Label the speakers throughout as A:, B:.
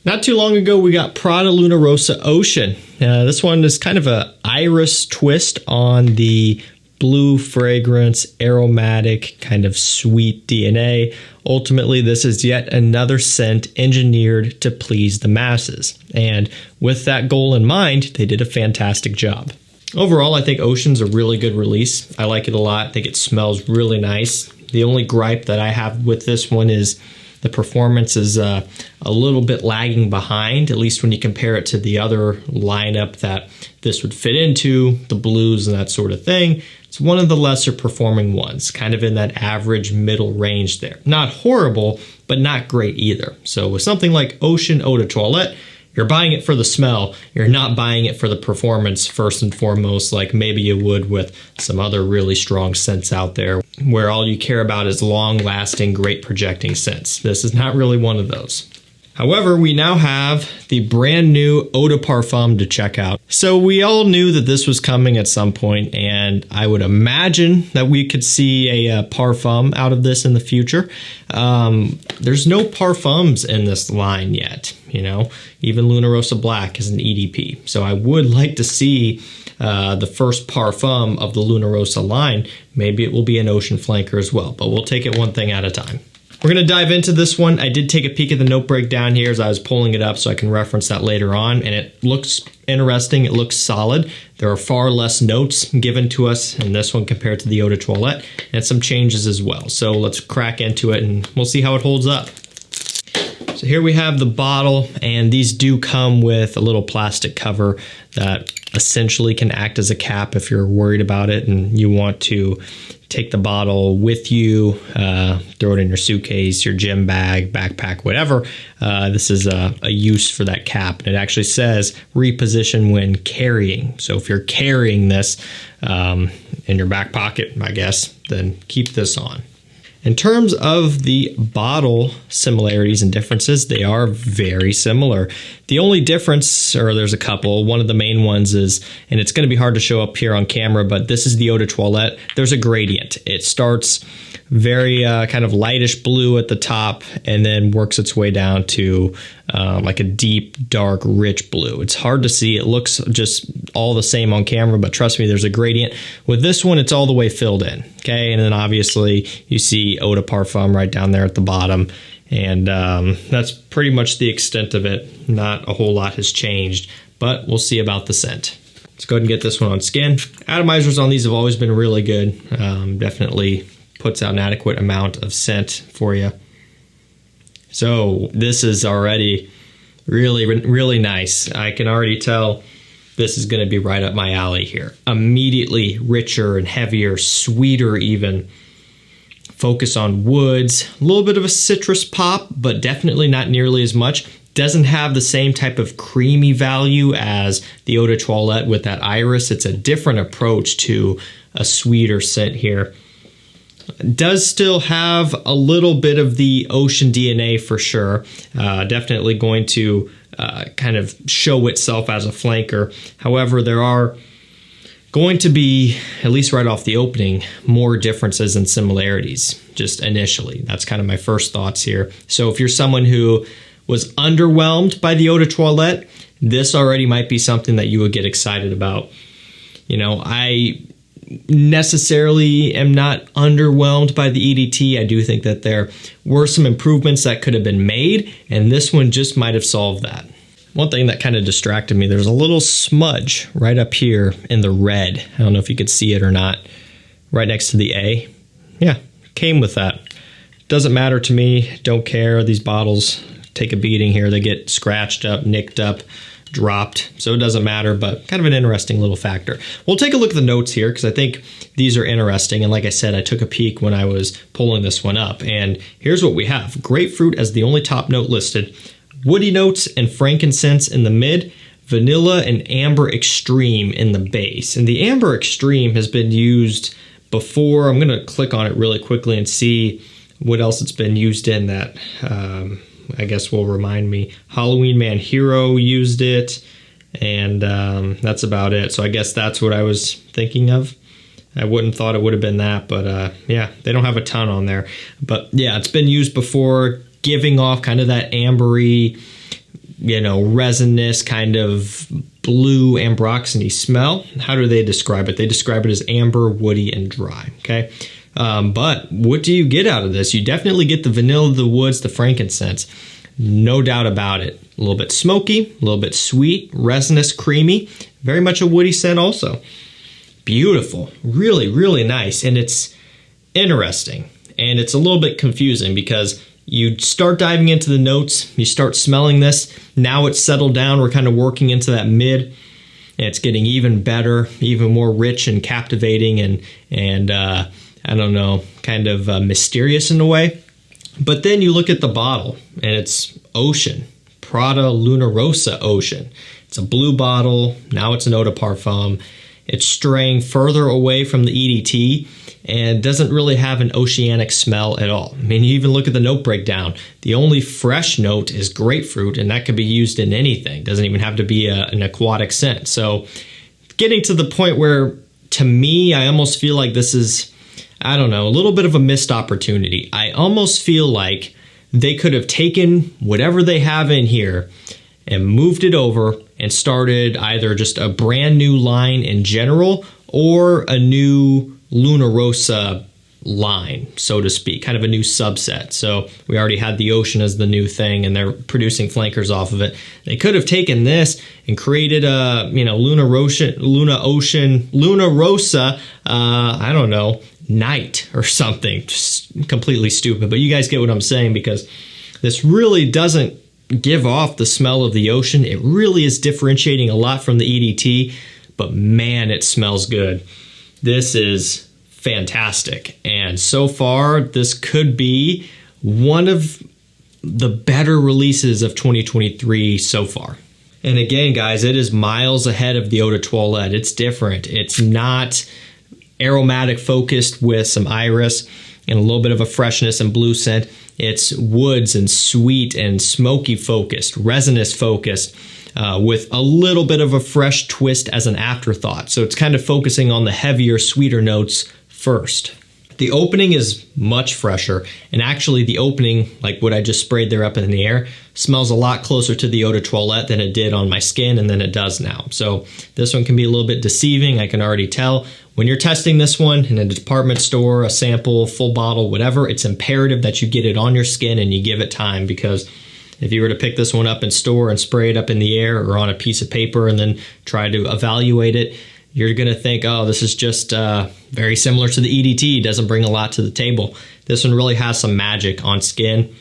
A: Not too long ago, we got Prada Luna Rossa Ocean. This one is kind of a iris twist on the blue fragrance, aromatic, kind of sweet DNA. Ultimately, this is yet another scent engineered to please the masses. And with that goal in mind, they did a fantastic job. Overall, I think Ocean's a really good release. I like it a lot. I think it smells really nice. The only gripe that I have with this one is the performance is a little bit lagging behind, at least when you compare it to the other lineup that this would fit into, the blues and that sort of thing. It's one of the lesser performing ones, kind of in that average middle range there. Not horrible, but not great either. So with something like Ocean Eau de Toilette, you're buying it for the smell. You're not buying it for the performance first and foremost, like maybe you would with some other really strong scents out there where all you care about is long-lasting, great projecting scents. This is not really one of those. However, we now have the brand new Eau de Parfum to check out. So we all knew that this was coming at some point, and I would imagine that we could see a parfum out of this in the future. There's no parfums in this line yet, you know. Even Luna Rossa Black is an EDP. So I would like to see the first parfum of the Luna Rossa line. Maybe it will be an ocean flanker as well, but we'll take it one thing at a time. We're going to dive into this one. I did take a peek at the note breakdown here as I was pulling it up so I can reference that later on, and it looks interesting. It looks solid. There are far less notes given to us in this one compared to the Eau de Toilette, and some changes as well. So let's crack into it and we'll see how it holds up. So here we have the bottle, and these do come with a little plastic cover that essentially can act as a cap if you're worried about it and you want to take the bottle with you, throw it in your suitcase, your gym bag, backpack, whatever. This is a use for that cap. And it actually says reposition when carrying. So if you're carrying this in your back pocket, I guess, then keep this on. In terms of the bottle similarities and differences, they are very similar. The only difference, or there's a couple, one of the main ones is, and it's going to be hard to show up here on camera, but this is the Eau de Toilette. There's a gradient. It starts very kind of lightish blue at the top and then works its way down to like a deep, dark, rich blue. It's hard to see. It looks just all the same on camera, but trust me, there's a gradient. With this one, it's all the way filled in, okay? And then obviously you see Eau de Parfum right down there at the bottom. And that's pretty much the extent of it. Not a whole lot has changed, but we'll see about the scent. Let's go ahead and get this one on skin. Atomizers on these have always been really good. Definitely puts out an adequate amount of scent for you. So this is already really, really nice. I can already tell this is going to be right up my alley here. Immediately richer and heavier, sweeter even. Focus on woods, a little bit of a citrus pop, but definitely not nearly as much. Doesn't have the same type of creamy value as the Eau de Toilette with that iris. It's a different approach to a sweeter scent here. Does still have a little bit of the ocean DNA for sure. Definitely going to kind of show itself as a flanker. However, there are going to be, at least right off the opening, more differences and similarities just initially. That's kind of my first thoughts here. So if you're someone who was underwhelmed by the Eau de Toilette, this already might be something that you would get excited about. You know, I necessarily am not underwhelmed by the EDT. I do think that there were some improvements that could have been made, and this one just might have solved that. One thing that kind of distracted me, there's a little smudge right up here in the red. I don't know if you could see it or not. Right next to the A. Yeah, came with that. Doesn't matter to me. Don't care. These bottles take a beating here. They get scratched up, nicked up, dropped. So it doesn't matter, but kind of an interesting little factor. We'll take a look at the notes here because I think these are interesting. And like I said, I took a peek when I was pulling this one up. And here's what we have. Grapefruit as the only top note listed. Woody notes and frankincense in the mid, vanilla and amber extreme in the base. And the amber extreme has been used before. I'm going to click on it really quickly and see what else it's been used in that I guess will remind me. Halloween Man Hero used it, and that's about it. So I guess that's what I was thinking of. I wouldn't thought it would have been that, but yeah, they don't have a ton on there. But yeah, it's been used before, giving off kind of that ambery, resinous kind of blue ambroxany smell. How do they describe it? They describe it as amber, woody, and dry. Okay. But what do you get out of this? You definitely get the vanilla, the woods, the frankincense. No doubt about it. A little bit smoky, a little bit sweet, resinous, creamy. Very much a woody scent also. Beautiful. Really, really nice. And it's interesting. And it's a little bit confusing because you start diving into the notes, you start smelling this. Now it's settled down. We're kind of working into that mid. And it's getting even better, even more rich and captivating and I don't know, kind of mysterious in a way. But then you look at the bottle and it's Ocean, Prada Luna Rossa Ocean. It's a blue bottle. Now it's an eau de parfum. It's straying further away from the EDT and doesn't really have an oceanic smell at all. I mean, you even look at the note breakdown. The only fresh note is grapefruit, and that could be used in anything. Doesn't even have to be an aquatic scent. So getting to the point where, to me, I almost feel like this is, I don't know, a little bit of a missed opportunity. I almost feel like they could have taken whatever they have in here and moved it over and started either just a brand new line in general or a new Luna Rossa line, so to speak, kind of a new subset. So we already had the Ocean as the new thing and they're producing flankers off of it. They could have taken this and created a, Luna Rossa, I don't know, night or something. Just completely stupid, but you guys get what I'm saying, because this really doesn't give off the smell of the Ocean. It really is differentiating a lot from the EDT, but man, it smells good. This is fantastic. And so far, this could be one of the better releases of 2023 so far. And again, guys, it is miles ahead of the Eau de Toilette. It's different. It's not aromatic focused with some iris and a little bit of a freshness and blue scent. It's woods and sweet and smoky focused, resinous focused, with a little bit of a fresh twist as an afterthought. So it's kind of focusing on the heavier, sweeter notes first. The opening is much fresher, and actually the opening, like what I just sprayed there up in the air, smells a lot closer to the Eau de Toilette than it did on my skin and than it does now. So this one can be a little bit deceiving, I can already tell. When you're testing this one in a department store, a sample, full bottle, whatever, it's imperative that you get it on your skin and you give it time, because if you were to pick this one up in store and spray it up in the air or on a piece of paper and then try to evaluate it, you're going to think, oh, this is just very similar to the EDT. Doesn't bring a lot to the table. This one really has some magic on skin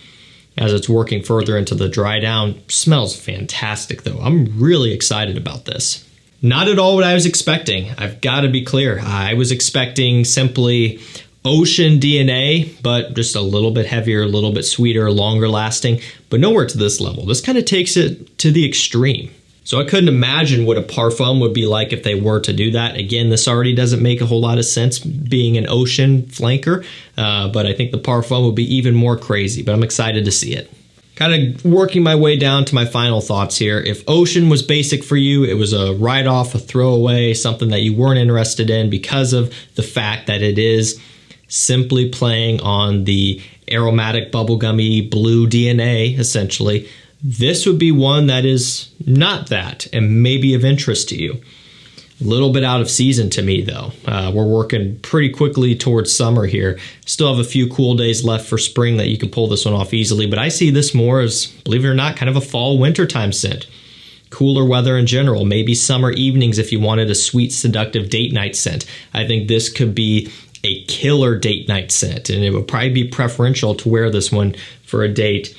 A: as it's working further into the dry down. Smells fantastic, though. I'm really excited about this. Not at all what I was expecting. I've got to be clear. I was expecting simply Ocean DNA, but just a little bit heavier, a little bit sweeter, longer lasting, but nowhere to this level. This kind of takes it to the extreme. So I couldn't imagine what a parfum would be like if they were to do that. Again, this already doesn't make a whole lot of sense being an Ocean flanker, but I think the parfum would be even more crazy, but I'm excited to see it. Kind of working my way down to my final thoughts here. If Ocean was basic for you, it was a write-off, a throwaway, something that you weren't interested in because of the fact that it is simply playing on the aromatic bubblegummy blue DNA, essentially, this would be one that is not that and maybe of interest to you. A little bit out of season to me, though. We're working pretty quickly towards summer here. Still have a few cool days left for spring that you can pull this one off easily, but I see this more as, believe it or not, kind of a fall wintertime scent. Cooler weather in general, maybe summer evenings if you wanted a sweet, seductive date night scent. I think this could be a killer date night scent, and it would probably be preferential to wear this one for a date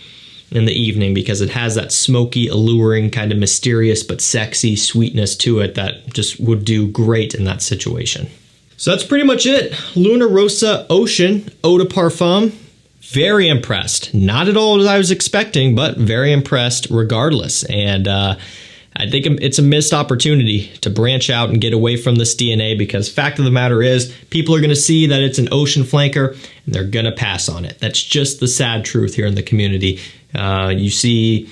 A: in the evening because it has that smoky, alluring, kind of mysterious but sexy sweetness to it that just would do great in that situation. So that's pretty much it. Luna Rossa Ocean Eau de Parfum. Very impressed. Not at all as I was expecting, but very impressed regardless. And I think it's a missed opportunity to branch out and get away from this DNA, because fact of the matter is people are going to see that it's an Ocean flanker and they're going to pass on it. That's just the sad truth here in the community. You see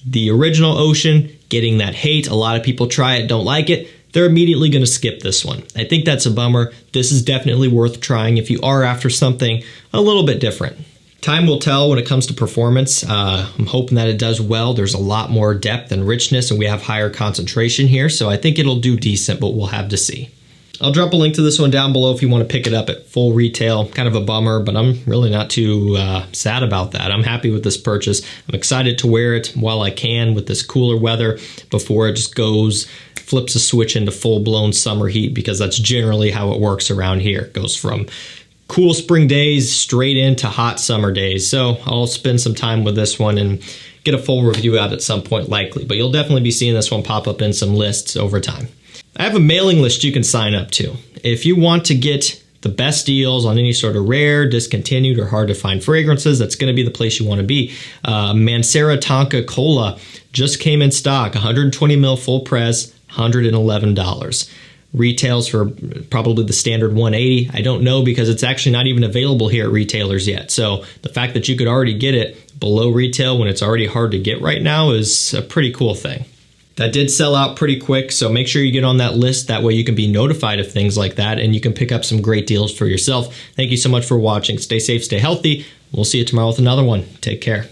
A: the original Ocean getting that hate. A lot of people try it, don't like it. They're immediately going to skip this one. I think that's a bummer. This is definitely worth trying if you are after something a little bit different. Time will tell when it comes to performance. I'm hoping that it does well. There's a lot more depth and richness, and we have higher concentration here, so I think it'll do decent, but we'll have to see. I'll drop a link to this one down below if you want to pick it up at full retail. Kind of a bummer, but I'm really not too sad about that. I'm happy with this purchase. I'm excited to wear it while I can with this cooler weather before it just flips a switch into full-blown summer heat, because that's generally how it works around here. It goes from cool spring days straight into hot summer days. So I'll spend some time with this one and get a full review out at some point likely, but you'll definitely be seeing this one pop up in some lists over time. I have a mailing list you can sign up to. If you want to get the best deals on any sort of rare, discontinued, or hard to find fragrances, that's going to be the place you want to be. Mancera Tonka Cola just came in stock, 120 ml full press, $111. Retails for probably the standard $180. I don't know, because it's actually not even available here at retailers yet. So the fact that you could already get it below retail when it's already hard to get right now is a pretty cool thing. That did sell out pretty quick, so make sure you get on that list. That way you can be notified of things like that, and you can pick up some great deals for yourself. Thank you so much for watching. Stay safe, stay healthy. We'll see you tomorrow with another one. Take care.